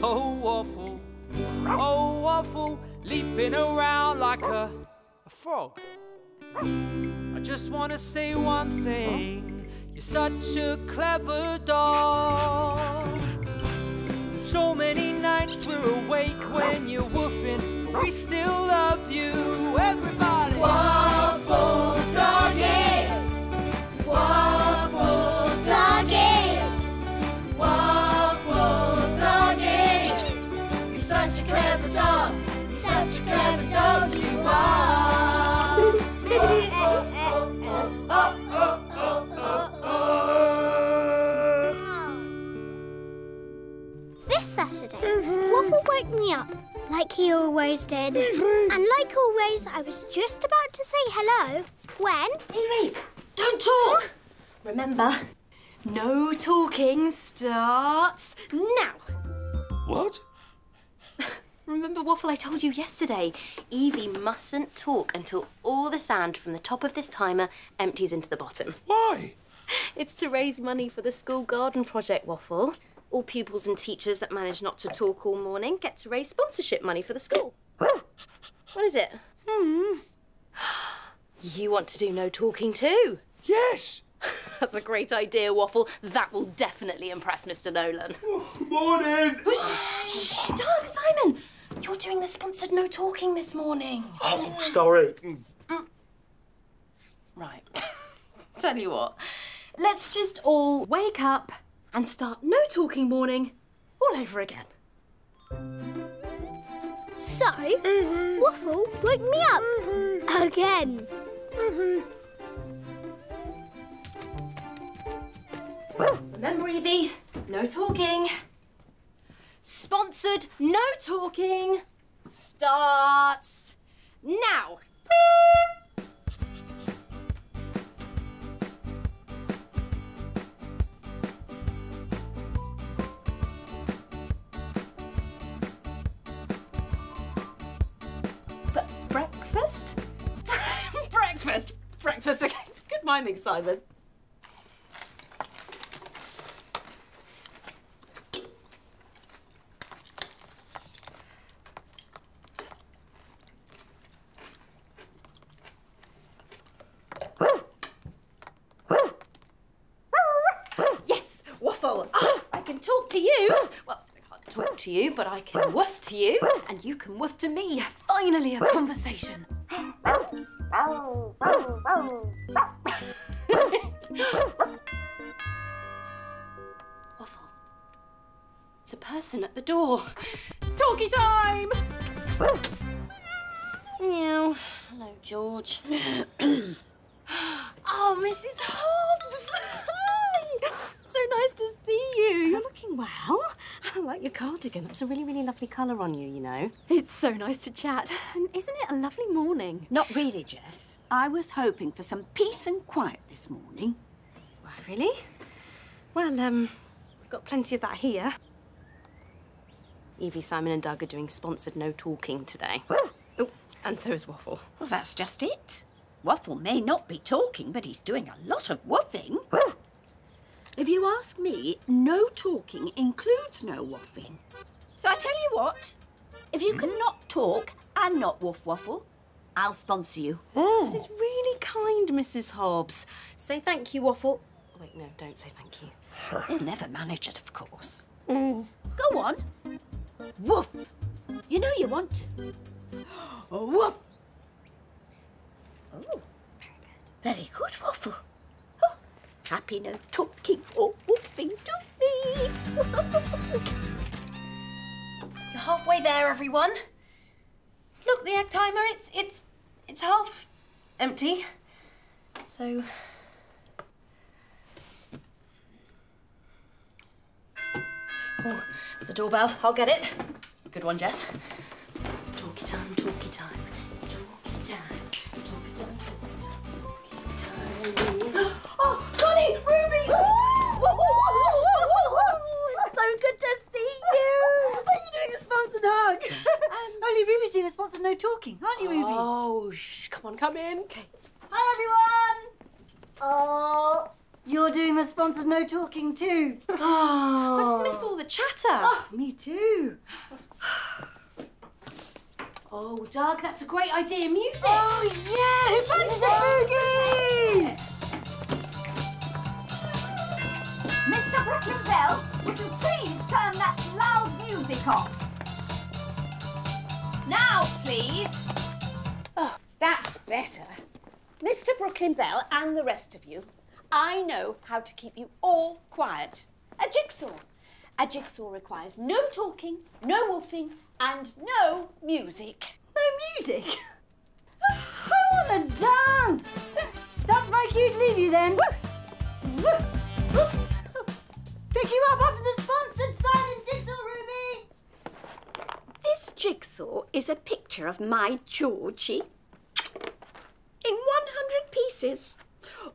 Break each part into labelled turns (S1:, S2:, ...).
S1: Oh, Waffle, leaping around like a frog. I just want to say one thing. You're such a clever dog. So many nights we're awake when you're woofing. We still love you, everybody.
S2: Waffle Doggy! Waffle Doggy! Waffle Doggy! You're such a clever dog. You're such a clever dog, you are.
S3: This Saturday, Waffle woke me up, like he always did. And like always, I was just about to say hello when...
S4: Evie, don't talk! Remember, no talking starts now.
S5: What?
S4: Remember, Waffle, I told you yesterday, Evie mustn't talk until all the sand from the top of this timer empties into the bottom.
S5: Why?
S4: It's to raise money for the school garden project, Waffle. All pupils and teachers that manage not to talk all morning get to raise sponsorship money for the school. What is it? You want to do no talking too?
S5: Yes.
S4: That's a great idea, Waffle. That will definitely impress Mr. Nolan.
S5: Morning.
S4: Shh, Doug, Simon. You're doing the sponsored no talking this morning.
S5: Oh, sorry.
S4: Right. Tell you what, let's just all wake up and start no talking morning all over again.
S3: So, Waffle woke me up again.
S4: Remember, Evie, no talking. Sponsored no talking starts now. Breakfast? Breakfast. Okay. Good miming, Simon. Yes, Waffle. Oh, I can talk to you. Well, I can't talk to you, but I can woof to you, and you can woof to me. Finally, a conversation. Waffle. It's a person at the door. Talkie time! Meow. Hello, George. Oh, Mrs. Hobbs! Hi! So nice to see you. You're looking well. I like your cardigan. That's a really, really lovely colour on you, you know.
S6: It's so nice to chat. And isn't it a lovely morning?
S7: Not really, Jess. I was hoping for some peace and quiet this morning.
S4: Why, really? Well, we've got plenty of that here. Evie, Simon and Doug are doing sponsored no talking today. Oh, and so is Waffle.
S7: Well, that's just it. Waffle may not be talking, but he's doing a lot of woofing. If you ask me, no talking includes no woofing. So I tell you what, if you can not talk and not woof Waffle, I'll sponsor you.
S4: That is really kind, Mrs. Hobbs. Say thank you, Waffle. Oh, wait, no, don't say thank you.
S7: He'll never manage it, of course. Go on. Woof. You know you want to. Woof. Oh, very good, Waffle. Oh, happy no talking or woofing to me.
S4: You're halfway there, everyone. Look, the egg timer, it's half empty. So... Oh, it's the doorbell. I'll get it. Good one, Jess. Talkie time, talkie time. It's talkie time. Talkie time, talkie time, talkie time. Oh, Connie! Ruby! Oh,
S7: It's so good to see you. Are you doing a sponsored hug? Only Ruby's doing a sponsored no talking, aren't you, Ruby?
S4: Oh, shh. Come on, come in. Okay.
S7: Hi, everyone. Oh,
S2: You're doing the sponsored no talking too.
S4: Oh. I just miss all the chatter.
S2: Oh, me too.
S4: Oh, Doug, that's a great idea. Music.
S2: Oh, yeah! Who fancies a boogie?
S7: Mr. Brooklyn Bell, would you please turn that loud music off?
S4: Now, please.
S7: Oh, that's better. Mr. Brooklyn Bell and the rest of you, I know how to keep you all quiet. A jigsaw. A jigsaw requires no talking, no woofing, and no music.
S2: No music? I want to dance. That's my cue to leave you then. Pick you up after the sponsored silent jigsaw, Ruby.
S7: This jigsaw is a picture of my Georgie in 100 pieces,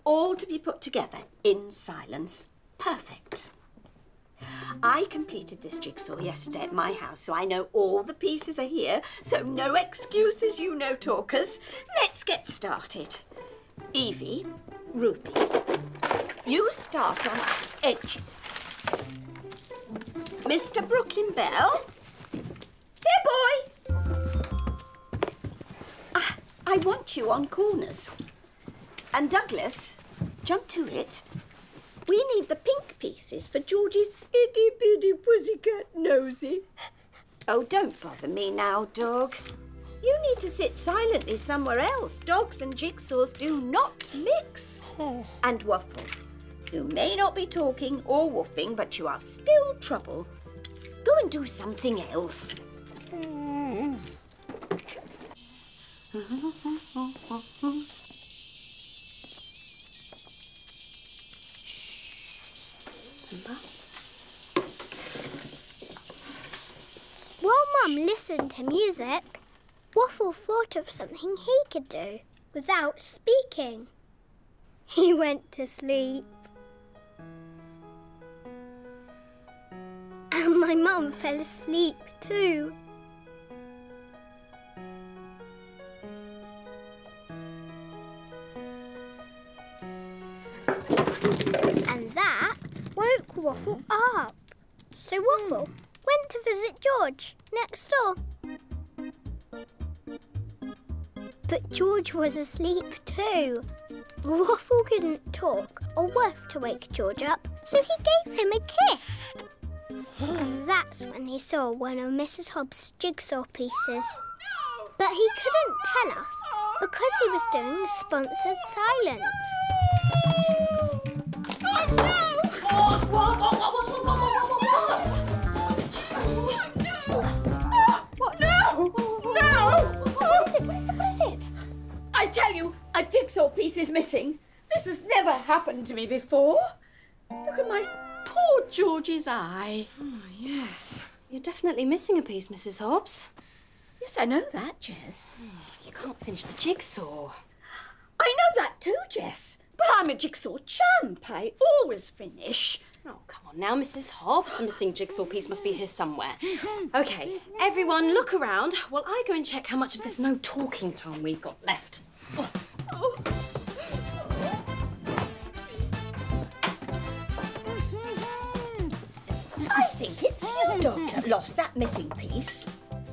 S7: all to be put together in silence. Perfect. I completed this jigsaw yesterday at my house, so I know all the pieces are here, so no excuses, you no-talkers. Let's get started. Evie, Ruby, you start on the edges. Mr. Brooklyn Bell, here, boy. I want you on corners. And Douglas, jump to it. We need the pink pieces for Georgie's itty-bitty pussycat nosy. Oh, don't bother me now, dog. You need to sit silently somewhere else. Dogs and jigsaws do not mix. And Waffle, you may not be talking or woofing, but you are still trouble. Go and do something else.
S3: While Mum listened to music, Waffle thought of something he could do without speaking. He went to sleep. And my mum fell asleep too. And that woke Waffle up. So Waffle went to visit George next door. But George was asleep too. Waffle couldn't talk or woof to wake George up, so he gave him a kiss. And that's when he saw one of Mrs. Hobbs' jigsaw pieces. But he couldn't tell us because he was doing sponsored silence.
S7: What? No! What is it? I tell you, a jigsaw piece is missing. This has never happened to me before. Look at my poor Georgie's eye.
S4: Oh, yes. You're definitely missing a piece, Mrs. Hobbs.
S7: Yes, I know that, Jess.
S4: You can't finish the jigsaw.
S7: I know that too, Jess. But I'm a jigsaw champ. I always finish.
S4: Oh, come on now, Mrs. Hobbs. The missing jigsaw piece must be here somewhere. OK, everyone look around while I go and check how much of this no talking time we've got left.
S7: I think it's you, Dog, that lost that missing piece.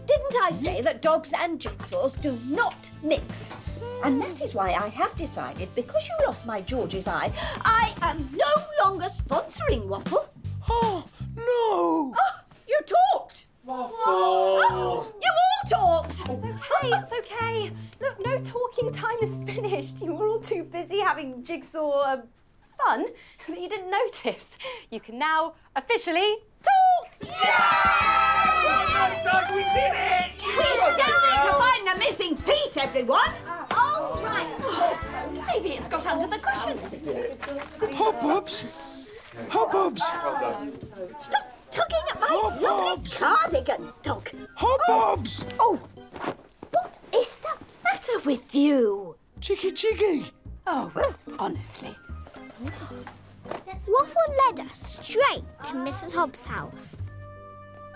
S7: Didn't I say that dogs and jigsaws do not mix? And that is why I have decided, because you lost my George's eye, I am no longer sponsoring Waffle.
S5: Oh, no!
S7: Oh, you talked!
S5: Waffle!
S7: Oh, you all talked!
S4: It's OK, it's OK. Look, no talking time is finished. You were all too busy having jigsaw fun that you didn't notice. You can now officially talk!
S5: Yes, Doug, we did it!
S7: We still need to find the missing piece, everyone!
S3: Oh, right.
S7: Maybe it's got under the cushions.
S5: Hop-ups! Hop-ups!
S7: Stop tugging at my
S5: Hop,
S7: lovely
S5: hops.
S7: cardigan, Dog.
S5: Hop-ups!
S7: Oh, what is the matter with you?
S5: Chicky-chicky!
S7: Oh, honestly.
S3: Waffle led us straight to Mrs. Hobbs' house.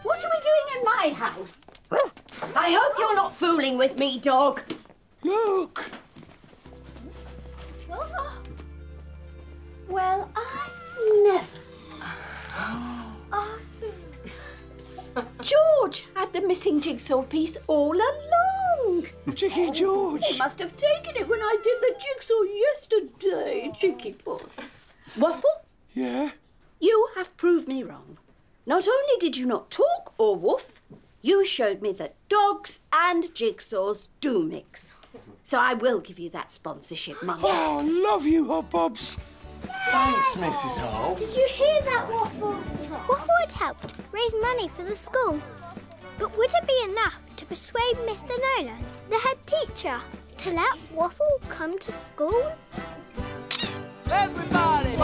S7: What are we doing in my house? I hope you're not fooling with me, Dog.
S5: Look!
S7: Well, I never. George had the missing jigsaw piece all along.
S5: Cheeky George.
S7: He must have taken it when I did the jigsaw yesterday, cheeky puss. Waffle,
S5: Yeah?
S7: you have proved me wrong. Not only did you not talk or woof, you showed me that dogs and jigsaws do mix. So I will give you that sponsorship money.
S5: Oh, love you, Hop Bobs.
S8: Thanks, Mrs. Hobbs.
S3: Did you hear that, Waffle? Waffle had helped raise money for the school. But would it be enough to persuade Mr. Nolan, the head teacher, to let Waffle come to school?
S1: Everybody!